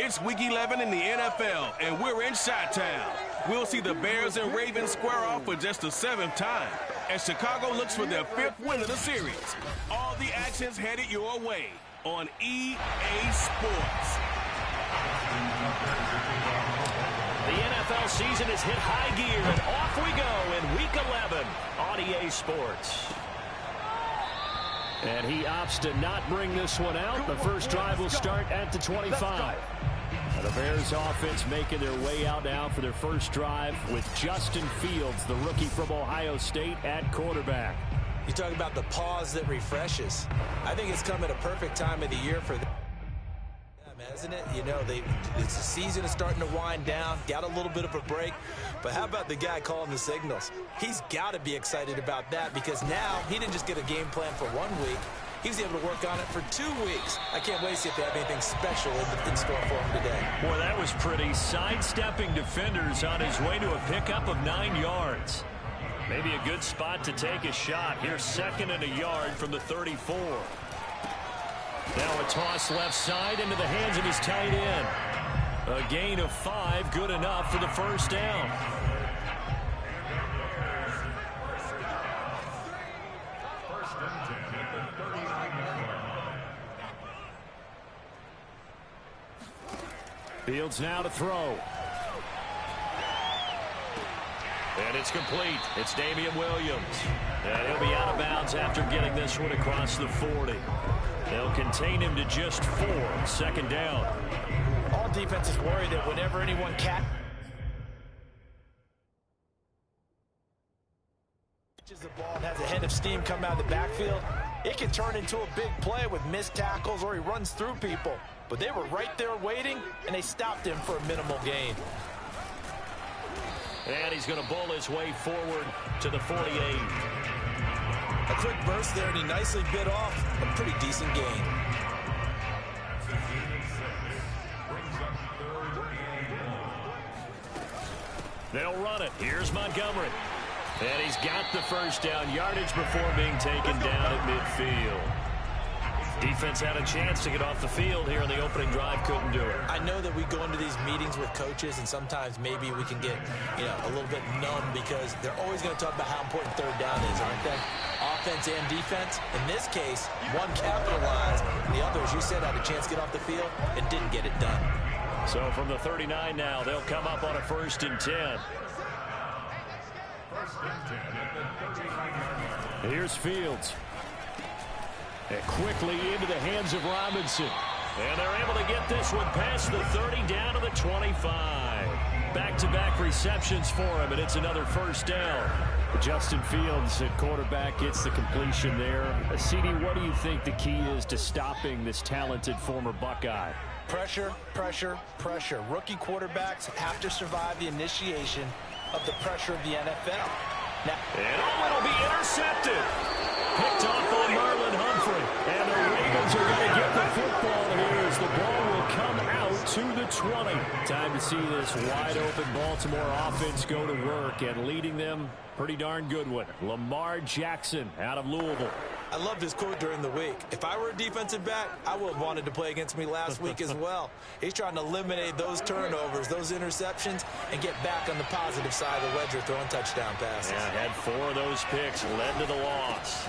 It's Week 11 in the NFL, and we're in Chi-Town. We'll see the Bears and Ravens square off for just the 7th time as Chicago looks for their 5th win of the series. All the action's headed your way on EA Sports. The NFL season has hit high gear, and off we go in Week 11 on EA Sports. And he opts to not bring this one out. The first drive will start at the 25. And the Bears offense making their way out now for their first drive with Justin Fields, the rookie from Ohio State, at quarterback. You talk about the pause that refreshes. I think it's come at a perfect time of the year for them, hasn't it? You know, it's the season is starting to wind down, got a little bit of a break. But how about the guy calling the signals? He's got to be excited about that because now he didn't just get a game plan for 1 week. He was able to work on it for 2 weeks. I can't wait to see if they have anything special in store for him today. Boy, that was pretty. Sidestepping defenders on his way to a pickup of 9 yards. Maybe a good spot to take a shot. Here's 2nd and a yard from the 34. Now a toss left side into the hands of his tight end. A gain of 5, good enough for the first down. Fields now to throw. And it's complete. It's Damian Williams. And he'll be out of bounds after getting this one across the 40. They'll contain him to just 4. 2nd down. All defenses worry that whenever anyone catches the ball and has a head of steam come out of the backfield, it can turn into a big play with missed tackles or he runs through people. But they were right there waiting, and they stopped him for a minimal gain. And he's going to bowl his way forward to the 48. A quick burst there, and he nicely bit off a pretty decent gain. They'll run it. Here's Montgomery. And he's got the first down, yardage before being taken down at midfield. Defense had a chance to get off the field here in the opening drive, couldn't do it. I know that we go into these meetings with coaches, and sometimes maybe we can get, a little bit numb because they're always going to talk about how important 3rd down is, aren't they? Offense and defense. In this case, one capitalized, and the other, as you said, had a chance to get off the field and didn't get it done. So from the 39 now, they'll come up on a 1st and 10. Here's Fields. And quickly into the hands of Robinson. And they're able to get this one past the 30 down to the 25. Back-to-back receptions for him, and it's another first down. Justin Fields at quarterback gets the completion there. CD, what do you think the key is to stopping this talented former Buckeye? Pressure, pressure, pressure. Rookie quarterbacks have to survive the initiation of the pressure of the NFL. Now, and it'll be intercepted. Picked off on Marlon Humphrey. And the Ravens are going to get the football here as the ball will come out to the 20. Time to see this wide-open Baltimore offense go to work, and leading them, pretty darn good one. Lamar Jackson out of Louisville. I loved his quote during the week. If I were a defensive back, I would have wanted to play against me last week as well. He's trying to eliminate those turnovers, those interceptions, and get back on the positive side of the ledger throwing touchdown passes. Yeah, had 4 of those picks, led to the loss.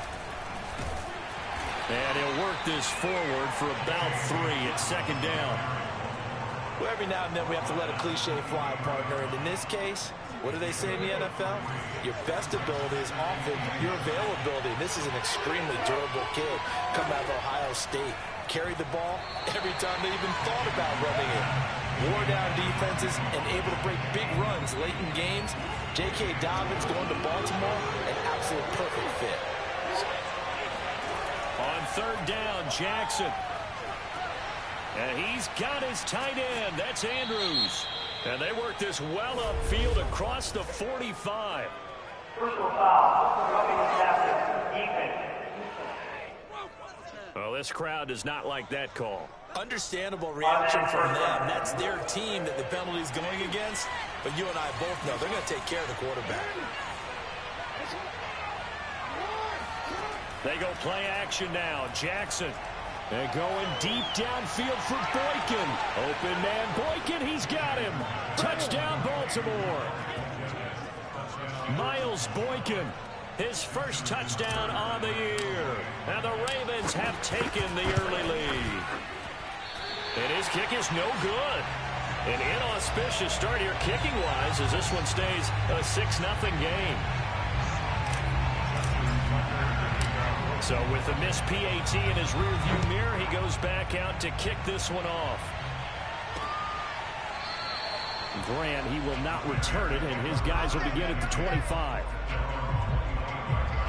And he'll work this forward for about 3 at 2nd down. Well, every now and then we have to let a cliche fly, partner. And in this case, what do they say in the NFL? Your best ability is often your availability. This is an extremely durable kid coming out of Ohio State. Carried the ball every time they even thought about running it. Wore down defenses and able to break big runs late in games. J.K. Dobbins going to Baltimore, an absolute perfect fit. On 3rd down, Jackson. And he's got his tight end. That's Andrews. And they work this well upfield across the 45. Personal foul. Roughing the tackle. Defense. Well, this crowd does not like that call. Understandable reaction from them. That's their team that the penalty is going against. But you and I both know they're going to take care of the quarterback. They go play action now. Jackson. And going deep downfield for Boykin. Open man Boykin, he's got him. Touchdown Baltimore. Miles Boykin, his first touchdown on the year. And the Ravens have taken the early lead. And his kick is no good. An inauspicious start here kicking-wise as this one stays a 6-0 game. So with the missed PAT in his rearview mirror, he goes back out to kick this one off. Grant, he will not return it, and his guys will begin at the 25.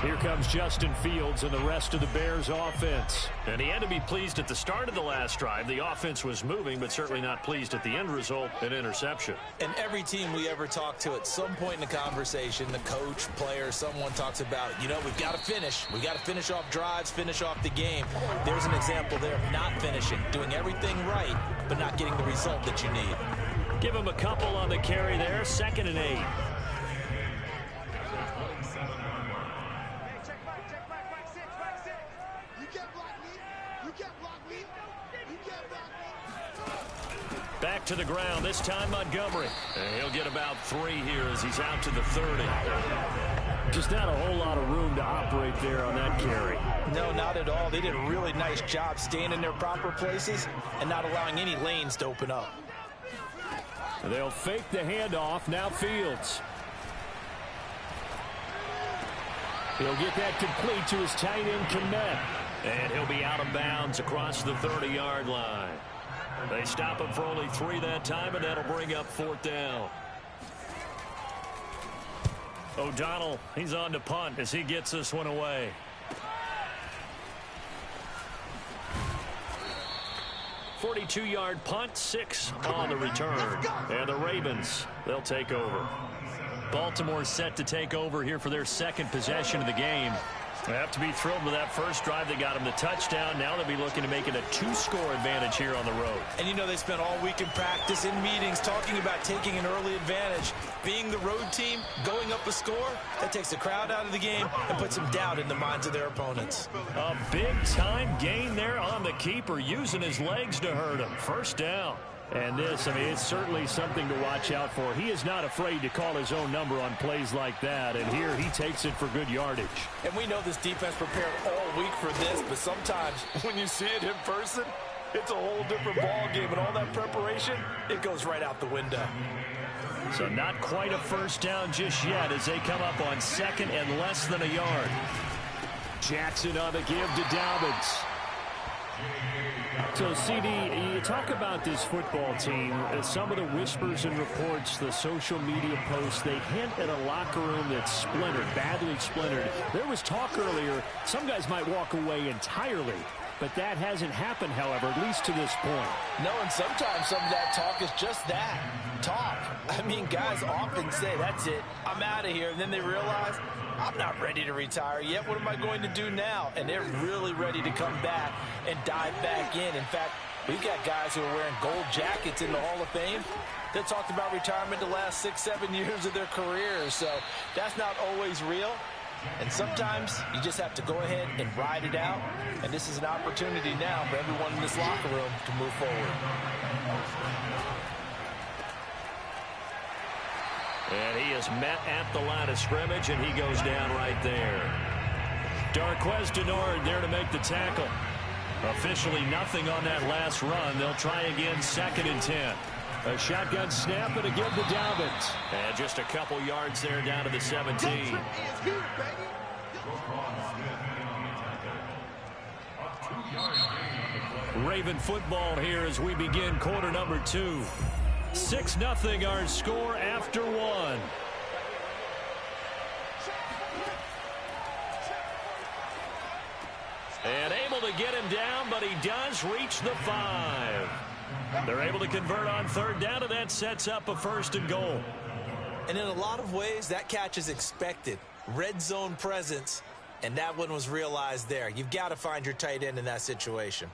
Here comes Justin Fields and the rest of the Bears offense. And he had to be pleased at the start of the last drive. The offense was moving, but certainly not pleased at the end result, an interception. And every team we ever talk to at some point in the conversation, the coach, player, someone talks about, you know, we've got to finish. We've got to finish off drives, finish off the game. There's an example there of not finishing, doing everything right, but not getting the result that you need. Give him a couple on the carry there, 2nd and 8. Back to the ground, this time Montgomery. And he'll get about 3 here as he's out to the 30. Just not a whole lot of room to operate there on that carry. No, not at all. They did a really nice job staying in their proper places and not allowing any lanes to open up. They'll fake the handoff, now Fields. He'll get that complete to his tight end, Kmet. And he'll be out of bounds across the 30-yard line. They stop him for only 3 that time, and that'll bring up 4th down. O'Donnell, he's on to punt as he gets this one away. .42-yard punt, 6 on the return. And the Ravens, they'll take over. Baltimore set to take over here for their 2nd possession of the game. They have to be thrilled with that first drive. They got him the touchdown. Now they'll be looking to make it a 2-score advantage here on the road. And you know, they spent all week in practice, in meetings, talking about taking an early advantage. Being the road team, going up a score, that takes the crowd out of the game and puts some doubt in the minds of their opponents. A big-time gain there on the keeper, using his legs to hurt him. First down. And this, I mean, it's certainly something to watch out for. He is not afraid to call his own number on plays like that. And here he takes it for good yardage. And we know this defense prepared all week for this, but sometimes when you see it in person, it's a whole different ball game. And all that preparation, it goes right out the window. So not quite a first down just yet as they come up on 2nd and less than a yard. Jackson on the give to Dobbins. So, CD, you talk about this football team, some of the whispers and reports, the social media posts, they hint at a locker room that's splintered, badly splintered. There was talk earlier, some guys might walk away entirely, but that hasn't happened, however, at least to this point. No, and sometimes some of that talk is just that, talk. I mean, guys often say, that's it, I'm out of here, and then they realize, I'm not ready to retire yet. What am I going to do now? And they're really ready to come back and dive back in. In fact, we've got guys who are wearing gold jackets in the Hall of Fame that talked about retirement the last 6-7 years of their careers. So that's not always real. And sometimes you just have to go ahead and ride it out. And this is an opportunity now for everyone in this locker room to move forward. And he is met at the line of scrimmage, and he goes down right there. Darquez Denard there to make the tackle. Officially nothing on that last run. They'll try again, 2nd and 10. A shotgun snap and a give to Dobbins. And just a couple yards there down to the 17. Raven football here as we begin quarter number 2. 6-0 our score after 1. And able to get him down, but he does reach the 5. They're able to convert on 3rd down, and that sets up a 1st and goal. And in a lot of ways, that catch is expected. Red zone presence, and that one was realized there. You've got to find your tight end in that situation.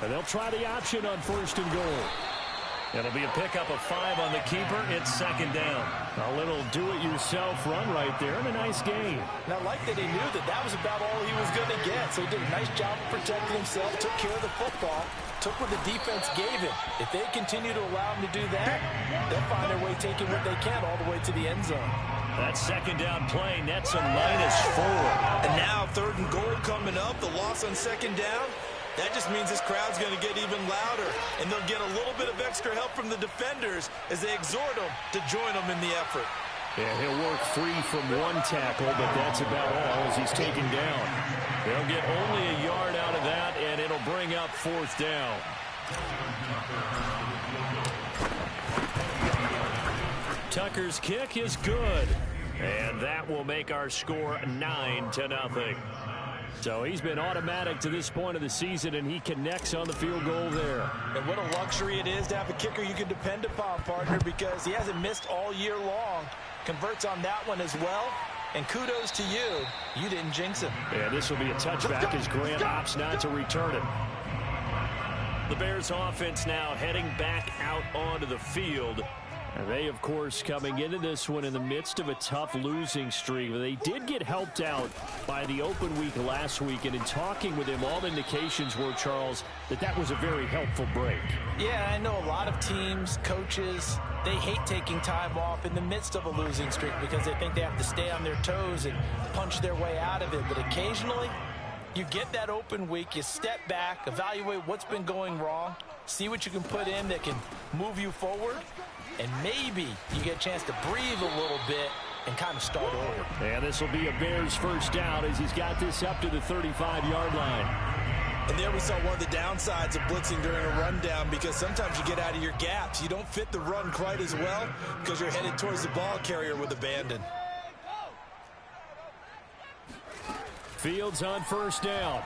And they'll try the option on 1st and goal. It'll be a pickup of 5 on the keeper. It's 2nd down. A little do-it-yourself run right there and a nice gain. And I like that he knew that that was about all he was going to get. So he did a nice job of protecting himself, took care of the football, took what the defense gave him. If they continue to allow him to do that, they'll find their way taking what they can all the way to the end zone. That 2nd down play nets a -4. And now 3rd and goal coming up. The loss on 2nd down. That just means this crowd's going to get even louder, and they'll get a little bit of extra help from the defenders as they exhort them to join them in the effort. Yeah, he'll work free from 1 tackle, but that's about all as he's taken down. They'll get only a yard out of that, and it'll bring up 4th down. Tucker's kick is good, and that will make our score 9-0. So he's been automatic to this point of the season, and he connects on the field goal there. And what a luxury it is to have a kicker you can depend upon, partner, because he hasn't missed all year long. Converts on that one as well. And kudos to you. You didn't jinx him. Yeah, this will be a touchback as Grant opts not to return it. The Bears offense now heading back out onto the field. And they, of course, coming into this one in the midst of a tough losing streak. They did get helped out by the open week last week. And in talking with him, all indications were, Charles, that was a very helpful break. Yeah, I know a lot of teams, coaches, they hate taking time off in the midst of a losing streak because they think they have to stay on their toes and punch their way out of it. But occasionally, you get that open week, you step back, evaluate what's been going wrong, see what you can put in that can move you forward. And maybe you get a chance to breathe a little bit and kind of start over. And this will be a Bears 1st down as he's got this up to the 35-yard line. And there we saw one of the downsides of blitzing during a rundown because sometimes you get out of your gaps. You don't fit the run quite as well because you're headed towards the ball carrier with abandon. Fields on 1st down.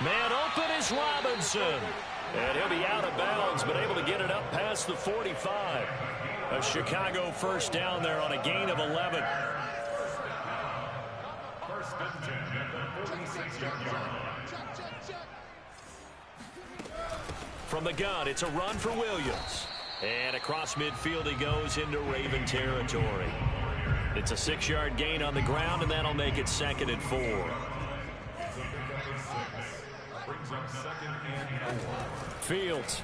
Man open is Robinson. And he'll be out of bounds, but able to get it up past the 45. A Chicago 1st down there on a gain of 11. From the gun, it's a run for Williams. And across midfield he goes into Raven territory. It's a 6-yard gain on the ground, and that'll make it 2nd and 4. Fields.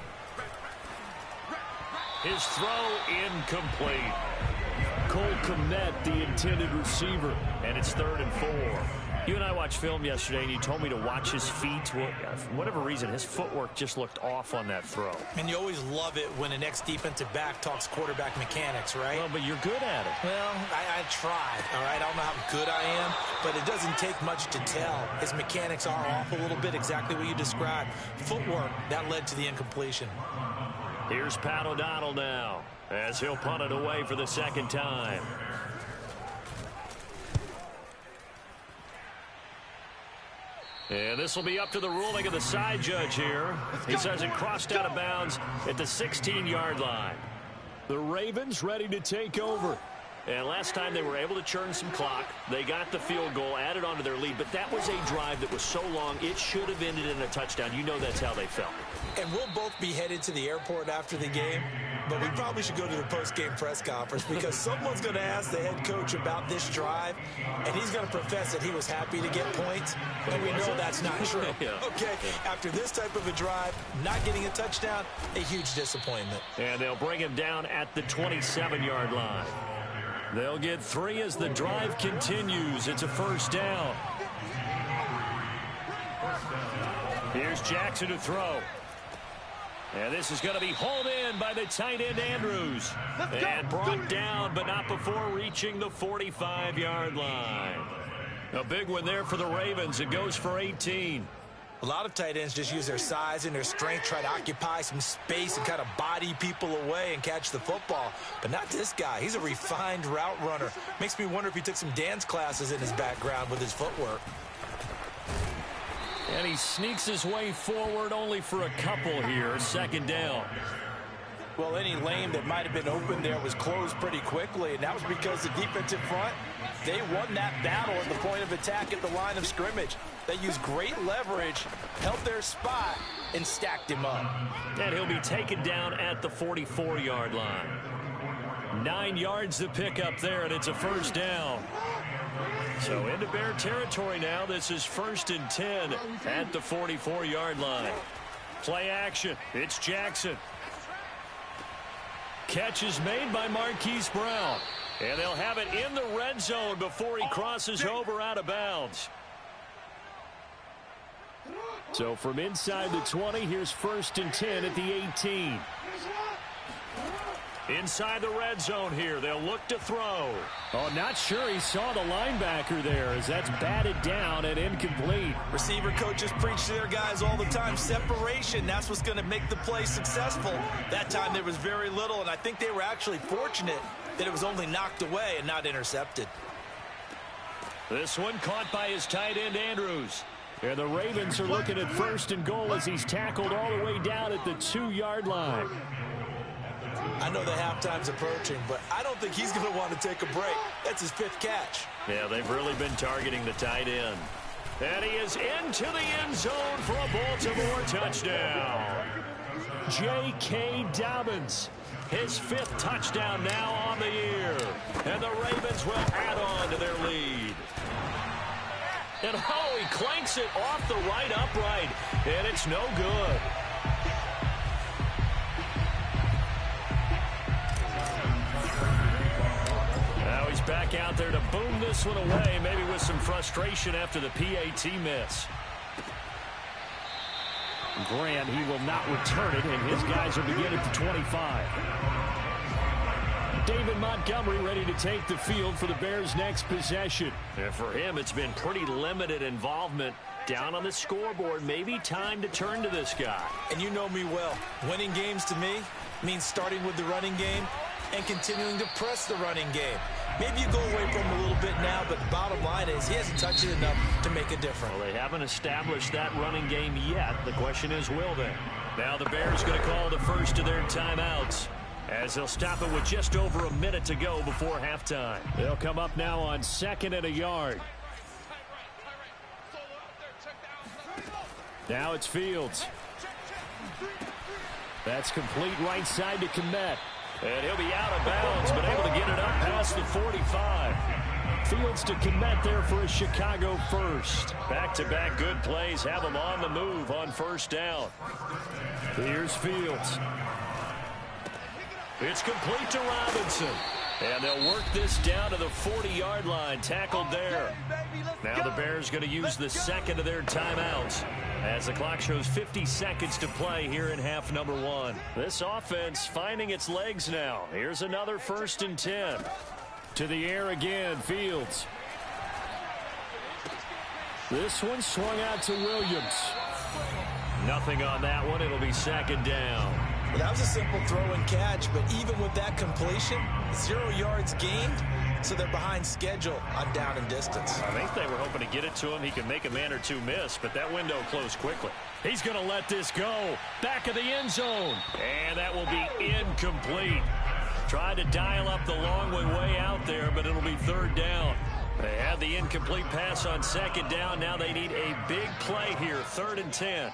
His throw incomplete. Cole Kmet, the intended receiver, and it's 3rd and 4. You and I watched film yesterday, and you told me to watch his feet. Well, for whatever reason, his footwork just looked off on that throw. And you always love it when an ex-defensive back talks quarterback mechanics, right? Well, but you're good at it. Well, I tried, all right? I don't know how good I am, but it doesn't take much to tell. His mechanics are off a little bit, exactly what you described. Footwork, that led to the incompletion. Here's Pat O'Donnell now, as he'll punt it away for the 2nd time. And this will be up to the ruling of the side judge here. He says it crossed out of bounds at the 16-yard line. The Ravens ready to take over. And last time they were able to churn some clock. They got the field goal, added on to their lead. But that was a drive that was so long, it should have ended in a touchdown. You know that's how they felt. And we'll both be headed to the airport after the game. But we probably should go to the post-game press conference because someone's going to ask the head coach about this drive, and he's going to profess that he was happy to get points, and we know that's not true. Yeah. Okay, after this type of a drive, not getting a touchdown, a huge disappointment. And they'll bring him down at the 27-yard line. They'll get 3 as the drive continues. It's a 1st down. Here's Jackson to throw. And this is going to be hauled in by the tight end Andrews. And brought down, but not before reaching the 45-yard line. A big one there for the Ravens. It goes for 18. A lot of tight ends just use their size and their strength, try to occupy some space and kind of body people away and catch the football. But not this guy. He's a refined route runner. Makes me wonder if he took some dance classes in his background with his footwork. And he sneaks his way forward only for a couple here. 2nd down. Well, any lane that might have been open there was closed pretty quickly, and that was because the defensive front, they won that battle at the point of attack at the line of scrimmage. They used great leverage, held their spot, and stacked him up. And he'll be taken down at the 44-yard line. 9 yards to pick up there, and it's a first down. So into Bear territory now. This is 1st and 10 at the 44-yard line. Play action. It's Jackson. Catch is made by Marquise Brown. And they'll have it in the red zone before he crosses over out of bounds. So from inside the 20, here's 1st and 10 at the 18. Inside the red zone here, they'll look to throw. Oh, not sure he saw the linebacker there as that's batted down and incomplete. Receiver coaches preach to their guys all the time. Separation, that's what's going to make the play successful. That time there was very little, and I think they were actually fortunate that it was only knocked away and not intercepted. This one caught by his tight end, Andrews. And the Ravens are looking at 1st and goal as he's tackled all the way down at the 2-yard line. I know the halftime's approaching, but I don't think he's going to want to take a break. That's his 5th catch. Yeah, they've really been targeting the tight end. And he is into the end zone for a Baltimore touchdown. J.K. Dobbins, his 5th touchdown now on the year. And the Ravens will add on to their lead. And oh, he clanks it off the right upright, and it's no good. Now he's back out there to boom this one away, maybe with some frustration after the PAT miss. Grant, he will not return it, and his guys will begin at the 25. David Montgomery ready to take the field for the Bears' next possession. And for him, it's been pretty limited involvement down on the scoreboard. Maybe time to turn to this guy. And you know me well. Winning games to me means starting with the running game and continuing to press the running game. Maybe you go away from him a little bit now, but bottom line is he hasn't touched it enough to make a difference. Well, they haven't established that running game yet. The question is, will they? Now the Bears going to call the first of their timeouts, as they'll stop it with just over a minute to go before halftime. They'll come up now on 2nd and a yard. Now it's Fields. That's complete right side to Kmet. And he'll be out of bounds, but able to get it up past the 45. Fields to Kmet there for a Chicago first. Back-to-back good plays have him on the move on 1st down. Here's Fields. It's complete to Robinson. And they'll work this down to the 40-yard line, tackled there. Now the Bears going to use the 2nd of their timeouts, as the clock shows 50 seconds to play here in half number 1. This offense finding its legs now. Here's another 1st and 10. To the air again, Fields. This one swung out to Williams. Nothing on that one. It'll be 2nd down. Well, that was a simple throw and catch, but even with that completion, 0 yards gained, so they're behind schedule on down and distance. I think they were hoping to get it to him. He could make a man or two miss, but that window closed quickly. He's going to let this go. Back of the end zone. And that will be incomplete. Tried to dial up the long one way out there, but it'll be 3rd down. They had the incomplete pass on 2nd down. Now they need a big play here, 3rd and 10.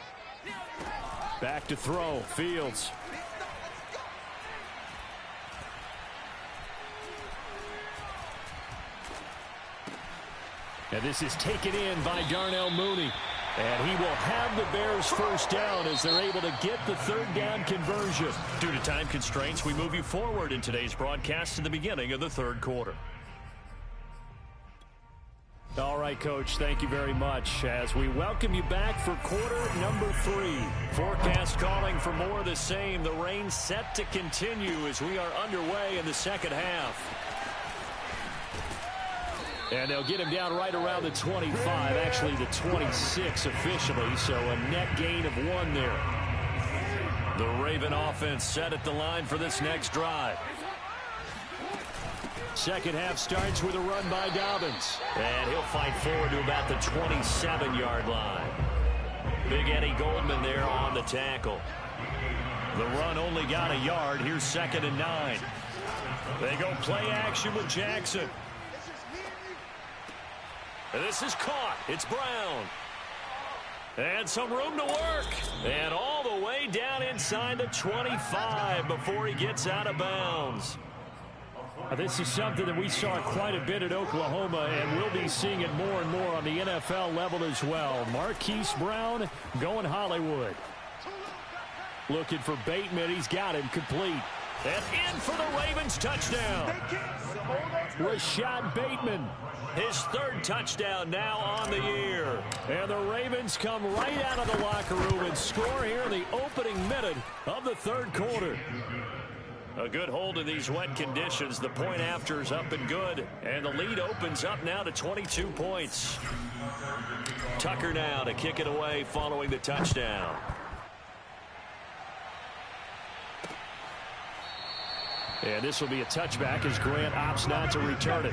Back to throw, Fields. And this is taken in by Darnell Mooney. And he will have the Bears 1st down as they're able to get the 3rd down conversion. Due to time constraints, we move you forward in today's broadcast to the beginning of the 3rd quarter. All right, Coach, thank you very much as we welcome you back for quarter number 3. Forecast calling for more of the same. The rain set to continue as we are underway in the 2nd half. And they'll get him down right around the 25, actually the 26 officially, so a net gain of 1 there. The Raven offense set at the line for this next drive. 2nd half starts with a run by Dobbins. And he'll fight forward to about the 27-yard line. Big Eddie Goldman there on the tackle. The run only got a yard. Here's 2nd and 9. They go play action with Jackson. And this is caught. It's Brown. And some room to work. And all the way down inside the 25 before he gets out of bounds. This is something that we saw quite a bit at Oklahoma, and we'll be seeing it more and more on the NFL level as well. Marquise Brown going Hollywood. Looking for Bateman. He's got him complete. And in for the Ravens touchdown. Rashad Bateman. His 3rd touchdown now on the year. And the Ravens come right out of the locker room and score here in the opening minute of the 3rd quarter. A good hold in these wet conditions. The point after is up and good. And the lead opens up now to 22 points. Tucker now to kick it away following the touchdown. And this will be a touchback as Grant opts not to return it.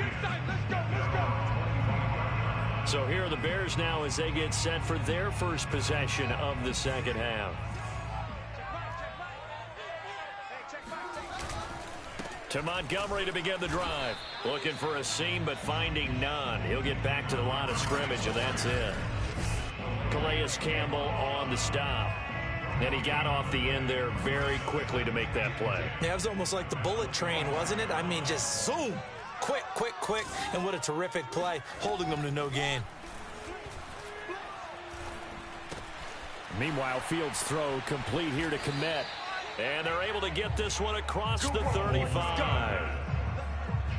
So here are the Bears now as they get set for their first possession of the 2nd half. To Montgomery to begin the drive. Looking for a seam but finding none. He'll get back to the line of scrimmage and that's it. Calais Campbell on the stop. And he got off the end there very quickly to make that play. Yeah, it was almost like the bullet train, wasn't it? I mean, just zoom. Quick, quick, quick. And what a terrific play, holding them to no gain. Meanwhile, Fields' throw complete here to Kmet. And they're able to get this one across the 35.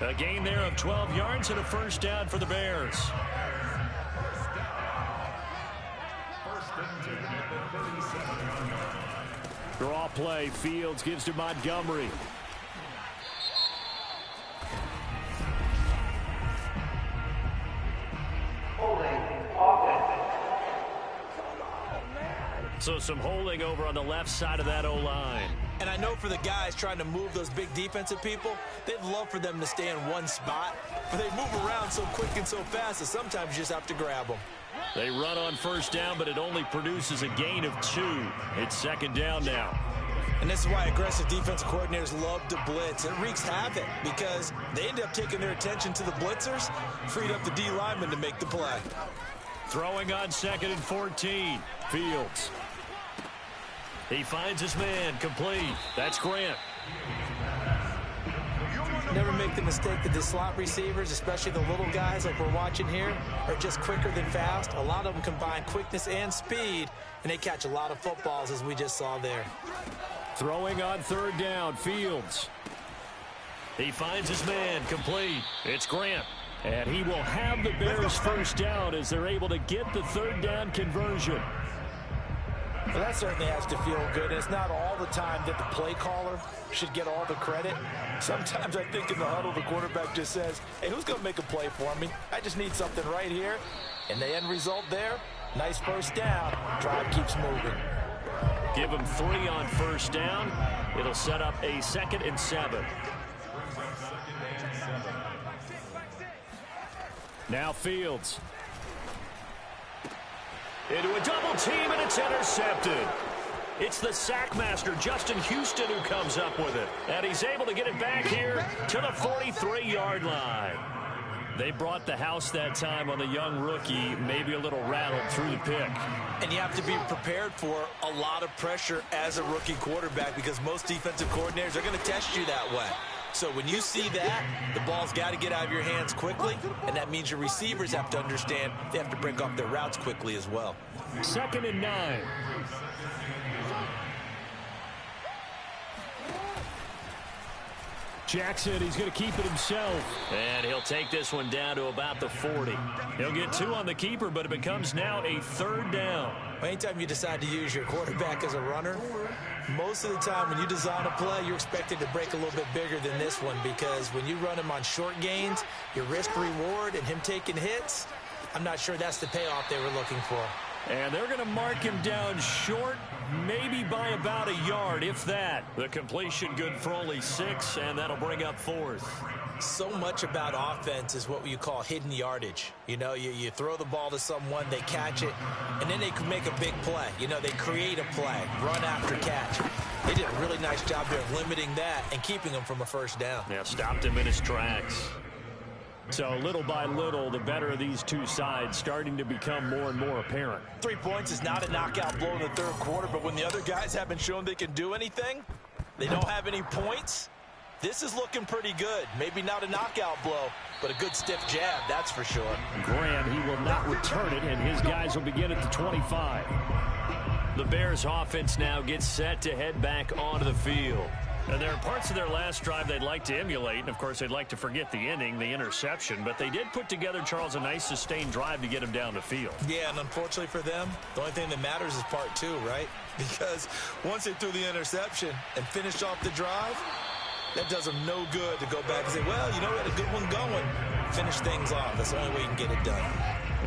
A gain there of 12 yards and a 1st down for the Bears. Draw play. Fields gives to Montgomery. So some holding over on the left side of that O-line. And I know for the guys trying to move those big defensive people, they'd love for them to stay in one spot. But they move around so quick and so fast that sometimes you just have to grab them. They run on 1st down, but it only produces a gain of 2. It's 2nd down now. And this is why aggressive defensive coordinators love to blitz. It wreaks havoc because they end up taking their attention to the blitzers, freed up the D lineman to make the play. Throwing on 2nd and 14. Fields. He finds his man complete. That's Grant. Never make the mistake that the slot receivers, especially the little guys like we're watching here, are just quicker than fast. A lot of them combine quickness and speed, and they catch a lot of footballs, as we just saw there. Throwing on 3rd down, Fields. He finds his man complete. It's Grant. And he will have the Bears' 1st down as they're able to get the 3rd down conversion. Well, that certainly has to feel good. It's not all the time that the play caller should get all the credit. Sometimes I think in the huddle, the quarterback just says, hey, who's going to make a play for me? I just need something right here. And the end result there, nice 1st down. Drive keeps moving. Give him 3 on 1st down. It'll set up a 2nd and 7. Now Fields. Into a double team, and it's intercepted. It's the sack master, Justin Houston, who comes up with it. And he's able to get it back here to the 43-yard line. They brought the house that time on the young rookie, maybe a little rattled through the pick. And you have to be prepared for a lot of pressure as a rookie quarterback because most defensive coordinators are going to test you that way. So when you see that, the ball's got to get out of your hands quickly, and that means your receivers have to understand they have to break off their routes quickly as well. 2nd and 9. Jackson, he's going to keep it himself. And he'll take this one down to about the 40. He'll get 2 on the keeper, but it becomes now a 3rd down. Anytime you decide to use your quarterback as a runner, most of the time when you design a play, you're expected to break a little bit bigger than this one because when you run him on short gains, your risk-reward and him taking hits, I'm not sure that's the payoff they were looking for. And they're going to mark him down short, maybe by about a yard, if that. The completion good for only 6, and that'll bring up 4th. So much about offense is what you call hidden yardage. You know, you throw the ball to someone, they catch it, and then they can make a big play. You know, they create a play, run after catch. They did a really nice job there of limiting that and keeping him from a first down. Yeah, stopped him in his tracks. So little by little, the better of these two sides starting to become more and more apparent. 3 points is not a knockout blow in the third quarter, but when the other guys haven't shown they can do anything, they don't have any points, this is looking pretty good. Maybe not a knockout blow, but a good stiff jab, that's for sure. Graham, he will not return it, and his guys will begin at the 25. The Bears offense now gets set to head back onto the field. And there are parts of their last drive they'd like to emulate, and of course they'd like to forget the inning, the interception, but they did put together, Charles, a nice sustained drive to get him down the field. Yeah, and unfortunately for them, the only thing that matters is part two, right? Because once they threw the interception and finished off the drive, that does them no good to go back and say, well, you know, we had a good one going. Finish things off. That's the only way you can get it done.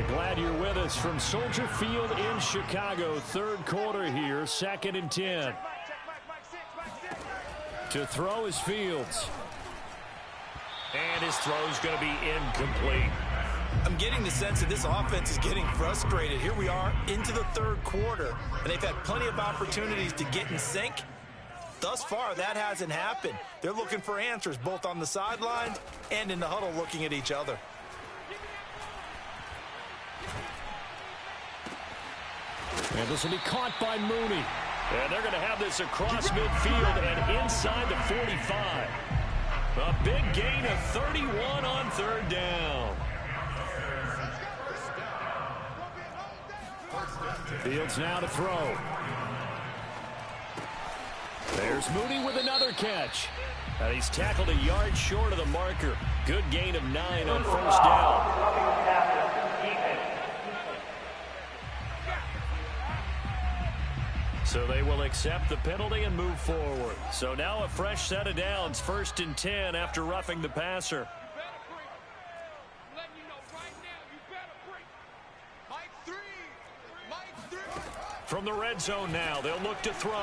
Glad you're with us from Soldier Field in Chicago. Third quarter here, 2nd and 10. To throw is Fields. And his throw is going to be incomplete. I'm getting the sense that this offense is getting frustrated. Here we are into the third quarter, and they've had plenty of opportunities to get in sync. Thus far, that hasn't happened. They're looking for answers both on the sideline and in the huddle looking at each other. And this will be caught by Mooney. And they're going to have this across midfield and inside the 45. A big gain of 31 on third down. Fields now to throw. There's Mooney with another catch. And he's tackled a yard short of the marker. Good gain of 9 on first down. So they will accept the penalty and move forward. So now a fresh set of downs, 1st and 10 after roughing the passer. From the red zone now, they'll look to throw.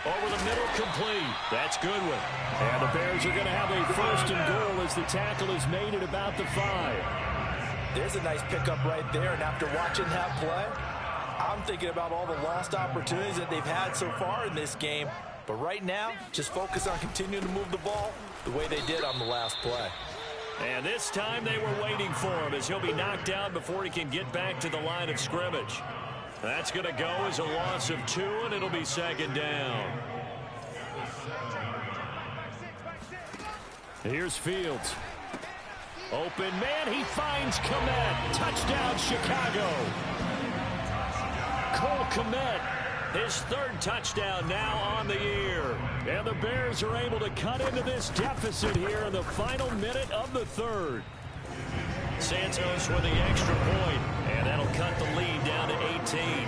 Over the middle, complete. That's Goodwin. And the Bears are going to have a 1st and goal as the tackle is made at about the 5. There's a nice pickup right there, and after watching that play, I'm thinking about all the lost opportunities that they've had so far in this game. But right now, just focus on continuing to move the ball the way they did on the last play. And this time they were waiting for him as he'll be knocked down before he can get back to the line of scrimmage. That's going to go as a loss of 2, and it'll be 2nd down. Here's Fields. Open man, he finds Kmet. Touchdown, Chicago. Cole Kmet, his 3rd touchdown now on the year. And the Bears are able to cut into this deficit here in the final minute of the 3rd. Santos with the extra point, and that'll cut the lead down to 18.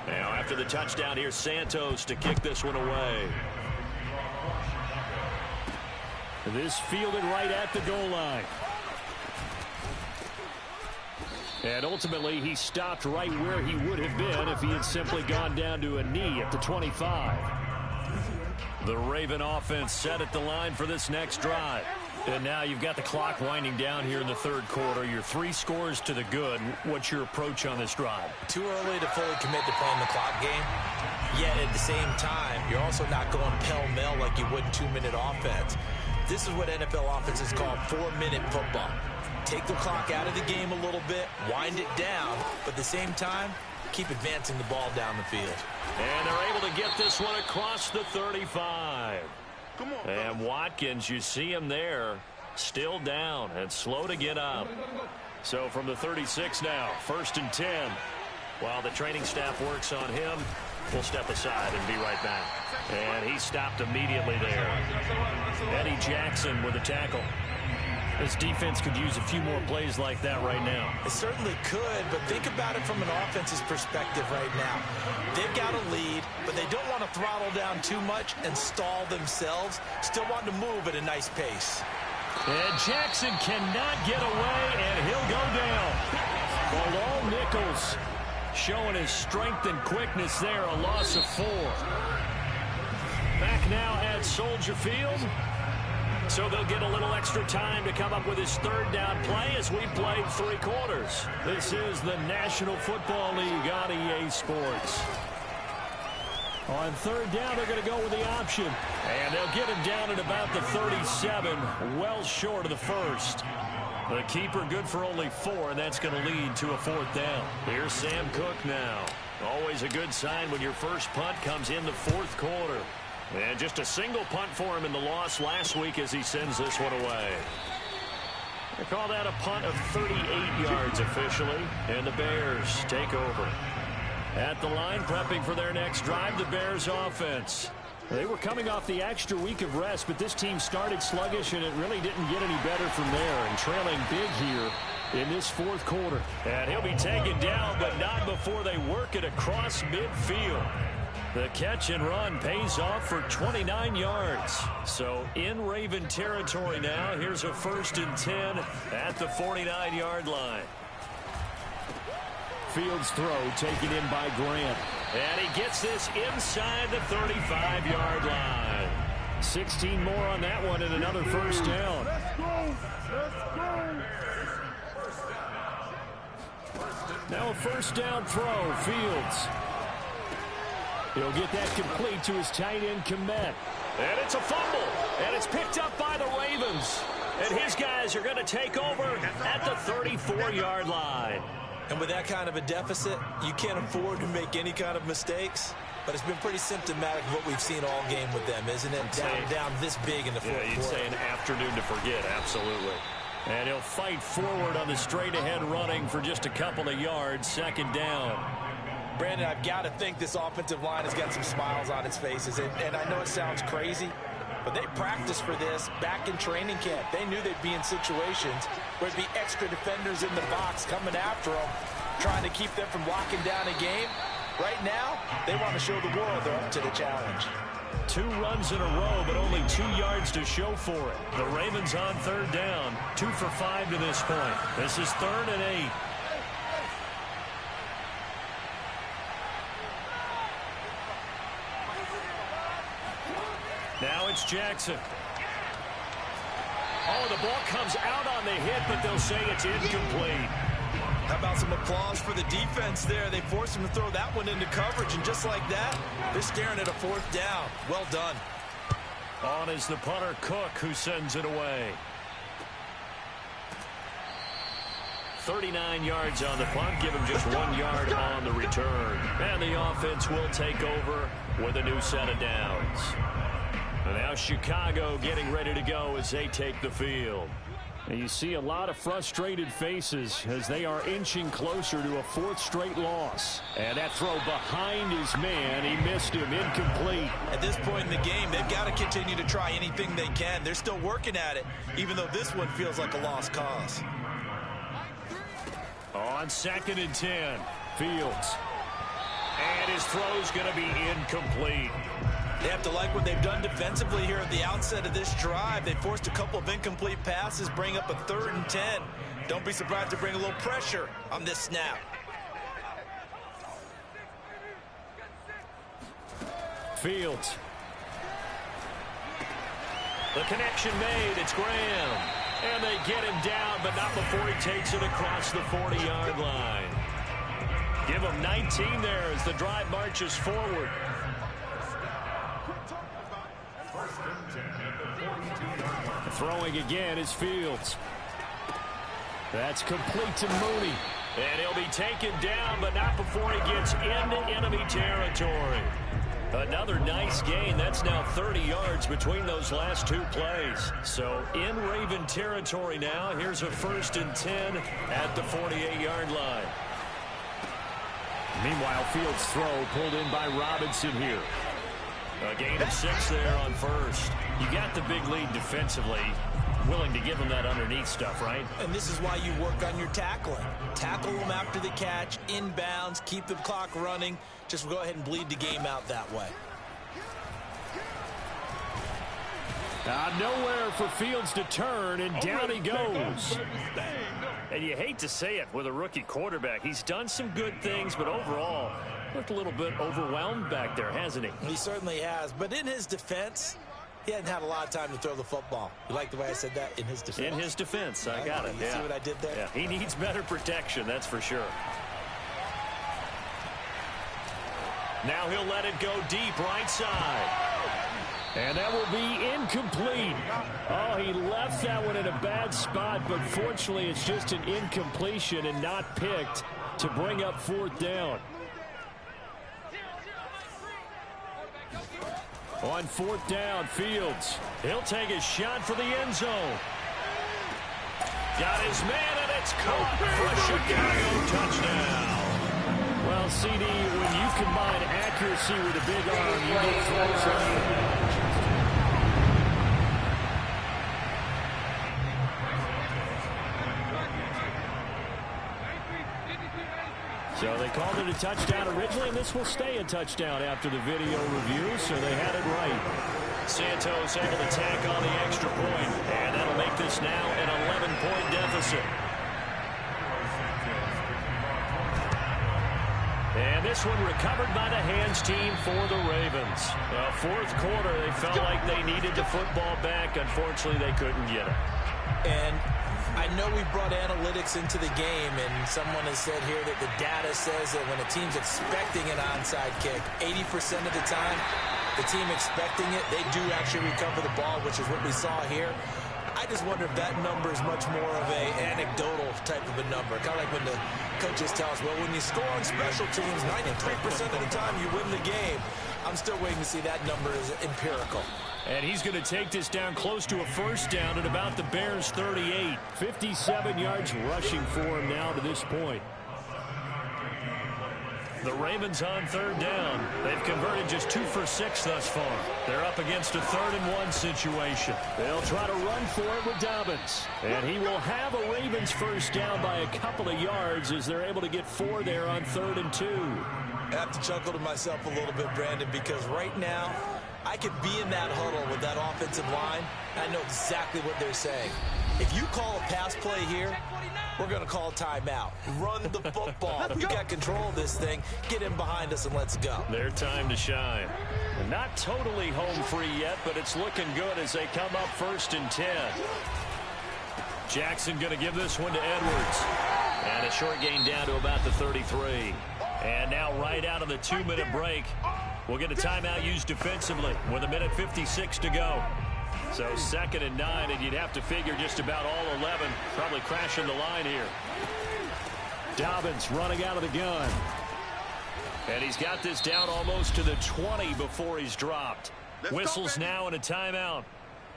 Now after the touchdown, here's Santos to kick this one away. This fielded right at the goal line. And ultimately, he stopped right where he would have been if he had simply gone down to a knee at the 25. The Raven offense set at the line for this next drive. And now you've got the clock winding down here in the 3rd quarter. You're 3 scores to the good. What's your approach on this drive? Too early to fully commit to playing the clock game. Yet at the same time, you're also not going pell-mell like you would in 2-minute offense. This is what NFL offenses call 4-minute football. Take the clock out of the game a little bit, wind it down, but at the same time, keep advancing the ball down the field. And they're able to get this one across the 35. Come on, and Watkins, you see him there, still down and slow to get up. So from the 36 now, 1st and 10. While the training staff works on him, we'll step aside and be right back. And he stopped immediately there. Eddie Jackson with a tackle. This defense could use a few more plays like that right now. It certainly could, but think about it from an offense's perspective right now. They've got a lead, but they don't want to throttle down too much and stall themselves. Still want to move at a nice pace. And Jackson cannot get away, and he'll go down. Bilal Nichols showing his strength and quickness there, a loss of 4. Back now at Soldier Field. So they'll get a little extra time to come up with his 3rd down play as we played 3 quarters. This is the National Football League on EA Sports. On third down, they're going to go with the option. And they'll get him down at about the 37, well short of the first. The keeper good for only 4, and that's going to lead to a 4th down. Here's Sam Cook now. Always a good sign when your first punt comes in the 4th quarter. And just a single punt for him in the loss last week as he sends this one away. They call that a punt of 38 yards officially, and the Bears take over. At the line, prepping for their next drive, the Bears offense. They were coming off the extra week of rest, but this team started sluggish, and it really didn't get any better from there, and trailing big here in this 4th quarter. And he'll be taken down, but not before they work it across midfield. The catch and run pays off for 29 yards. So in Raven territory now, here's a 1st and 10 at the 49-yard line. Fields throw taken in by Grant. And he gets this inside the 35-yard line. 16 more on that one and another 1st down. Now a 1st down throw, Fields. He'll get that complete to his tight end, Komet. And it's a fumble. And it's picked up by the Ravens. And his guys are going to take over at the 34-yard line. And with that kind of a deficit, you can't afford to make any kind of mistakes. But it's been pretty symptomatic of what we've seen all game with them, isn't it? Down this big in the 4th quarter. You'd say an afternoon to forget, absolutely. And he'll fight forward on the straight-ahead running for just a couple of yards, 2nd down. Brandon, I've got to think this offensive line has got some smiles on its faces. And I know it sounds crazy, but they practiced for this back in training camp. They knew they'd be in situations where there'd be extra defenders in the box coming after them, trying to keep them from locking down a game. Right now, they want to show the world they're up to the challenge. 2 runs in a row, but only 2 yards to show for it. The Ravens on 3rd down, 2 for 5 to this point. This is 3rd and 8. Now it's Jackson. Oh, the ball comes out on the hit, but they'll say it's incomplete. How about some applause for the defense there? They forced him to throw that one into coverage, and just like that, they're staring at a 4th down. Well done. On is the punter, Cook, who sends it away. 39 yards on the punt, give him just 1 yard on the return. And the offense will take over with a new set of downs. And now Chicago getting ready to go as they take the field. And you see a lot of frustrated faces as they are inching closer to a 4th straight loss. And that throw behind his man, he missed him, incomplete. At this point in the game, they've got to continue to try anything they can. They're still working at it, even though this one feels like a lost cause. On 2nd and 10, Fields. And his throw's going to be incomplete. They have to like what they've done defensively here at the outset of this drive. They forced a couple of incomplete passes, bring up a 3rd and 10. Don't be surprised to bring a little pressure on this snap. Fields. The connection made. It's Graham. And they get him down, but not before he takes it across the 40-yard line. Give him 19 there as the drive marches forward. Throwing again is Fields. That's complete to Mooney. And he'll be taken down, but not before he gets into enemy territory. Another nice gain. That's now 30 yards between those last 2 plays. So in Raven territory now. Here's a 1st and 10 at the 48-yard line. Meanwhile, Fields' throw pulled in by Robinson here. A gain of 6 there on 1st. You got the big lead defensively. Willing to give them that underneath stuff, right? And this is why you work on your tackling. Tackle them after the catch, inbounds, keep the clock running. Just go ahead and bleed the game out that way. Nowhere for Fields to turn, and down he goes. And you hate to say it with a rookie quarterback. He's done some good things, but overall, looked a little bit overwhelmed back there, hasn't he? He certainly has. But in his defense, he hadn't had a lot of time to throw the football. You like the way I said that? In his defense? In his defense. I got it. You see what I did there? Yeah. He needs better protection, that's for sure. Now he'll let it go deep right side. And that will be incomplete. Oh, he left that one in a bad spot, but fortunately it's just an incompletion and not picked to bring up 4th down. On 4th down, Fields. He'll take a shot for the end zone. Got his man, and it's caught for a Chicago touchdown. Well, CD, when you combine accuracy with a big arm, you get throws like so they called it a touchdown originally, and this will stay a touchdown after the video review, so they had it right. Santos able to tack on the extra point, and that'll make this now an 11-point deficit. And this one recovered by the hands team for the Ravens. Now, 4th quarter, they felt like they needed the football back. Unfortunately, they couldn't get it. And I know we brought analytics into the game, and someone has said here that the data says that when a team's expecting an onside kick, 80% of the time, the team expecting it, they do actually recover the ball, which is what we saw here. I just wonder if that number is much more of a anecdotal type of a number. Kind of like when the coaches tell us, well, when you score on special teams, 93% of the time you win the game. I'm still waiting to see that number is empirical. And he's going to take this down close to a 1st down at about the Bears' 38. 57 yards rushing for him now to this point. The Ravens on 3rd down. They've converted just 2 for 6 thus far. They're up against a 3rd-and-1 situation. They'll try to run for it with Dobbins. And he will have a Ravens 1st down by a couple of yards as they're able to get 4 there on 3rd and 2. I have to chuckle to myself a little bit, Brandon, because right now I could be in that huddle with that offensive line. I know exactly what they're saying. If you call a pass play here, we're going to call timeout. Run the football. We got control of this thing. Get in behind us and let's go. Their time to shine. Not totally home free yet, but it's looking good as they come up 1st and 10. Jackson going to give this one to Edwards. And a short gain down to about the 33. And now right out of the 2-minute break, we'll get a timeout used defensively with 1:56 to go. So 2nd and 9, and you'd have to figure just about all 11 probably crashing the line here. Dobbins running out of the gun. And he's got this down almost to the 20 before he's dropped. Whistles now and a timeout.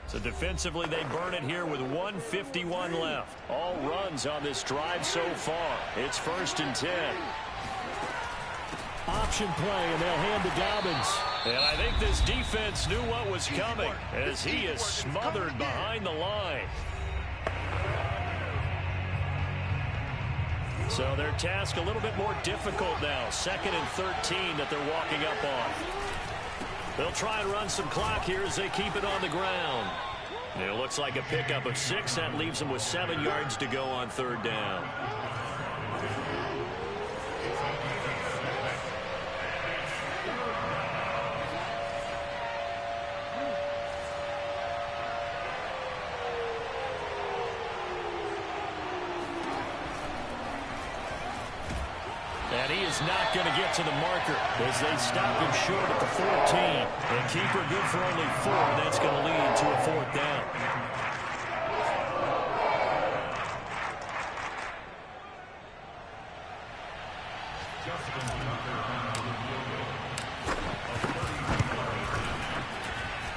So defensively, they burn it here with 1:51 left. All runs on this drive so far. It's 1st and 10. Option play, and they'll hand to Dobbins. And I think this defense knew what was coming as he is smothered behind the line. So their task a little bit more difficult now. 2nd and 13 that they're walking up on. They'll try and run some clock here as they keep it on the ground. And it looks like a pickup of 6. That leaves them with 7 yards to go on 3rd down. And he is not going to get to the marker as they stop him short at the 14. And keeper good for only 4. That's going to lead to a 4th down.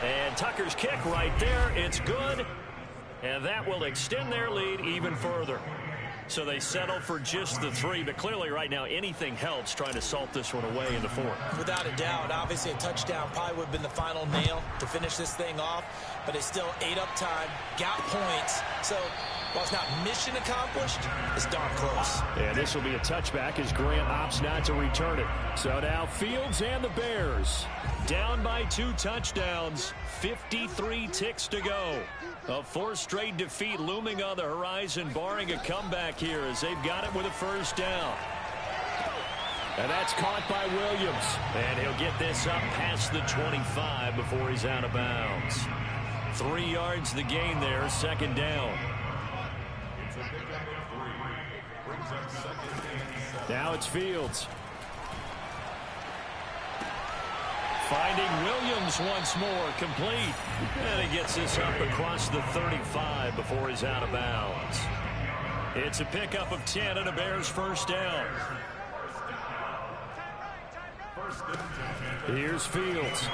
And Tucker's kick right there. It's good. And that will extend their lead even further. So they settle for just the 3, but clearly right now anything helps trying to salt this one away in the 4th. Without a doubt, obviously a touchdown probably would have been the final nail to finish this thing off, but it's still ate up time, got points, so while it's not mission accomplished, it's darn close. And this will be a touchback as Grant opts not to return it. So now Fields and the Bears down by 2 touchdowns, 53 ticks to go. A 4th straight defeat looming on the horizon, barring a comeback here as they've got it with a 1st down. And that's caught by Williams. And he'll get this up past the 25 before he's out of bounds. 3 yards the gain there, 2nd down. Now it's Fields. Finding Williams once more, complete. And he gets this up across the 35 before he's out of bounds. It's a pickup of 10 and a Bears first down. Here's Fields.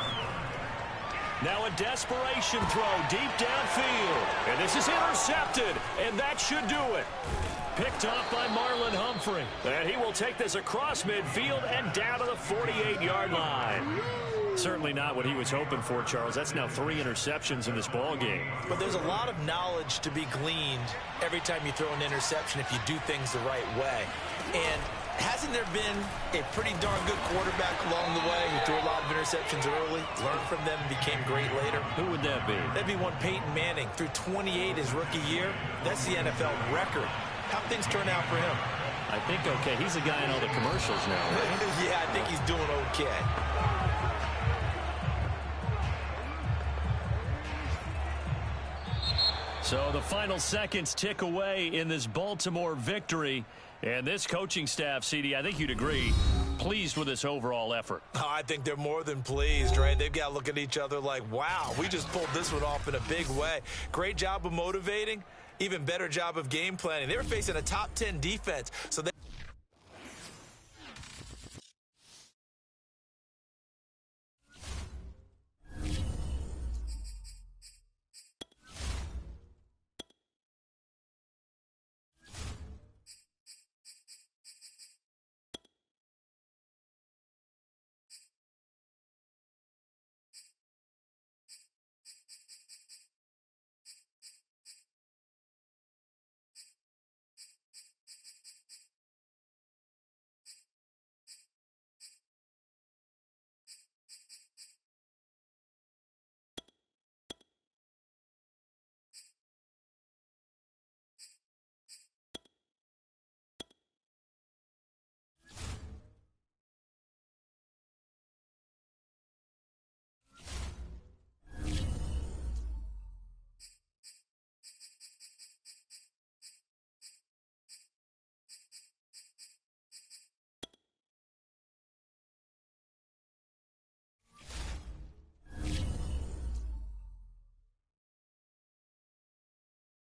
Now a desperation throw deep downfield. And this is intercepted, and that should do it. Picked off by Marlon Humphrey. And he will take this across midfield and down to the 48-yard line. Certainly not what he was hoping for, Charles. That's now 3 interceptions in this ball game. But there's a lot of knowledge to be gleaned every time you throw an interception if you do things the right way. And hasn't there been a pretty darn good quarterback along the way who threw a lot of interceptions early, learned from them, and became great later? Who would that be? That'd be one Peyton Manning. Threw 28 his rookie year. That's the NFL record. How things turn out for him? I think okay. He's the guy in all the commercials now, right? Yeah, I think he's doing okay. So the final seconds tick away in this Baltimore victory. And this coaching staff, CD, I think you'd agree, pleased with this overall effort. Oh, I think they're more than pleased, right? They've got to look at each other like, wow, we just pulled this one off in a big way. Great job of motivating, even better job of game planning. They were facing a top 10 defense, so they